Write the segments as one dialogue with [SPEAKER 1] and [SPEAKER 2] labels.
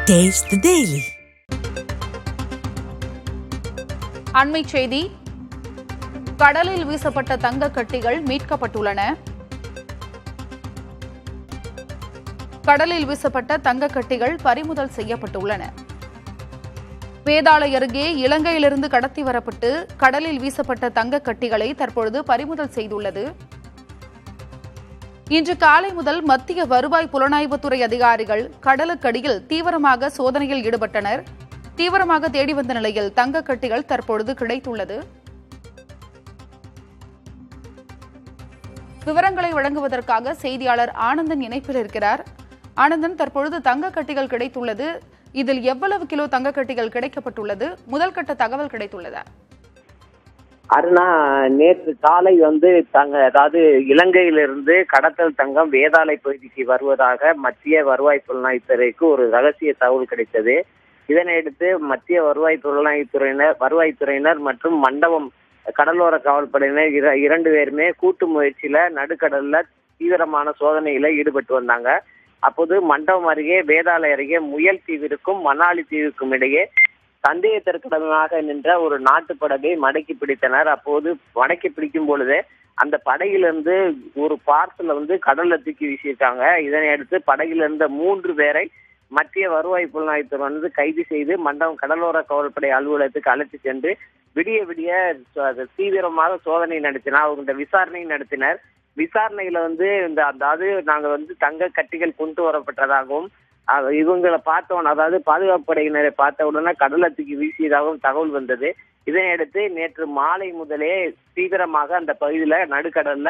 [SPEAKER 1] Taste the Daily.
[SPEAKER 2] அண்மை செய்தி. கடலில் வீசப்பட்ட தங்க கட்டிகள் மீட்கப்பட்டுள்ளன. கடலில் வீசப்பட்ட தங்க கட்டிகள் பறிமுதல் செய்யப்பட்டுள்ளன. வேதாளை அருகே இலங்கையிலிருந்து கடத்தி வரப்பட்டு கடலில் வீசப்பட்ட தங்க கட்டிகளை தற்பொழுது பறிமுதல் செய்துள்ளது. இன்று காலை முதல் மத்திய வருவாய் புலனாய்வுத்துறை அதிகாரிகள் கடலுக்கடியில் தீவிரமாக சோதனையில் ஈடுபட்டனர். தீவிரமாக தேடி வந்த நிலையில் தங்க கட்டிகள் தற்பொழுது கிடைத்துள்ளது. விவரங்களை வழங்குவதற்காக செய்தியாளர் ஆனந்தன் இணைப்பில் இருக்கிறார். ஆனந்தன், தற்பொழுது தங்க கட்டிகள் கிடைத்துள்ளது. இதில் எவ்வளவு கிலோ தங்க கட்டிகள் கிடைக்கப்பட்டுள்ளது? முதல் கட்ட தகவல் கிடைத்துள்ளதா?
[SPEAKER 3] அருணா, நேற்று காலை அதாவது இலங்கையிலிருந்து கடத்தல் தங்கம் வேதாளை பகுதிக்கு வருவதாக மத்திய வருவாய் புலனாய்வுத்துறைக்கு ஒரு ரகசிய தகவல் கிடைத்தது. இதனையடுத்து மத்திய வருவாய்த்துறையினர் மற்றும் மண்டபம் கடலோர காவல்படையினர் இரண்டு பேருமே கூட்டு முயற்சியில நடுக்கடல்ல தீவிரமான சோதனையில ஈடுபட்டு வந்தாங்க. அப்போது மண்டபம் அருகே வேதாளை அருகே முயல் தீவிற்கும் மணாலி தீவுக்கும் இடையே சந்தேகத்திற்கிடமாக நின்ற ஒரு நாட்டு படகை மடக்கி பிடித்தனர். அப்போது மடக்கி பிடிக்கும் பொழுது அந்த படகிலிருந்து ஒரு பார்சல் கடல்ல தூக்கி வீசியிருக்காங்க. இதனை அடுத்து படகில் இருந்த 3 பேரை மத்திய வருவாய் புலனாய்வுத்துறை கைது செய்து மண்டபம் கடலோர காவல்படை அலுவலகத்துக்கு அழைத்து சென்று விடிய தீவிரமாக சோதனை நடத்தினார். அவங்க விசாரணை நடத்தினர். விசாரணையில அதாவது நாங்க தங்க கட்டிகள் கொண்டு வரப்பட்டதாகவும் இவங்களை பார்த்தவன், அதாவது பாதுகாப்பு படையினரை பார்த்த உடனே கடலை தூக்கி வீசியதாகவும் தகவல் வந்தது. இதனையடுத்து நேற்று மாலை முதலே தீவிரமாக அந்த பகுதியில நடுக்கடல்ல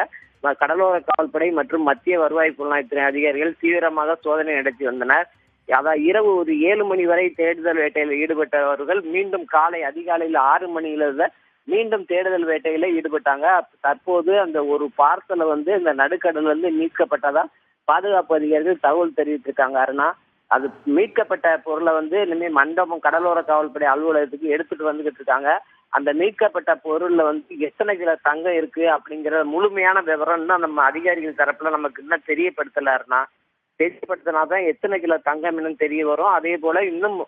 [SPEAKER 3] கடலோர காவல்படை மற்றும் மத்திய வருவாய் புலனாய்வுத்துறை அதிகாரிகள் தீவிரமாக சோதனை நடத்தி வந்தனர். அதாவது இரவு ஒரு 7 மணி வரை தேடுதல் வேட்டையில் ஈடுபட்டவர்கள் மீண்டும் காலை அதிகாலையில் 6 மணியில மீண்டும் தேடுதல் வேட்டையில ஈடுபட்டாங்க. தற்போது அந்த ஒரு பார்சலை இந்த நடுக்கடல் மீட்கப்பட்டதா பாதுகாப்பு அதிகாரிகள் தகவல் தெரிவித்திருக்காங்க. அருணா, அது மீட்கப்பட்ட பொருளை இனிமேல் மண்டபம் கடலோர காவல்படை அலுவலகத்துக்கு எடுத்துட்டு வந்துகிட்டு இருக்காங்க. அந்த மீட்கப்பட்ட பொருள்ல எத்தனை கிலோ தங்கம் இருக்கு அப்படிங்கிற முழுமையான விவரம் தான் நம்ம அதிகாரிகள் தரப்புல நமக்கு இன்னும் தெரியப்படுத்தல. அருணா, தெரியப்படுத்தினாதான் எத்தனை கிலோ தங்கம் இன்னும் தெரிய வரும். அதே போல இன்னும்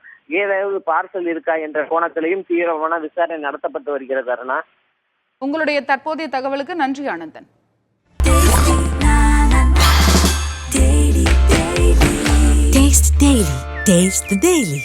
[SPEAKER 3] ஏதாவது பார்சல் இருக்கா என்ற கோணத்திலையும் தீவிரமான விசாரணை நடத்தப்பட்டு வருகிறது. அருணா,
[SPEAKER 2] உங்களுடைய தற்போதைய தகவலுக்கு நன்றி ஆனந்தன்.
[SPEAKER 1] Taste the Daily.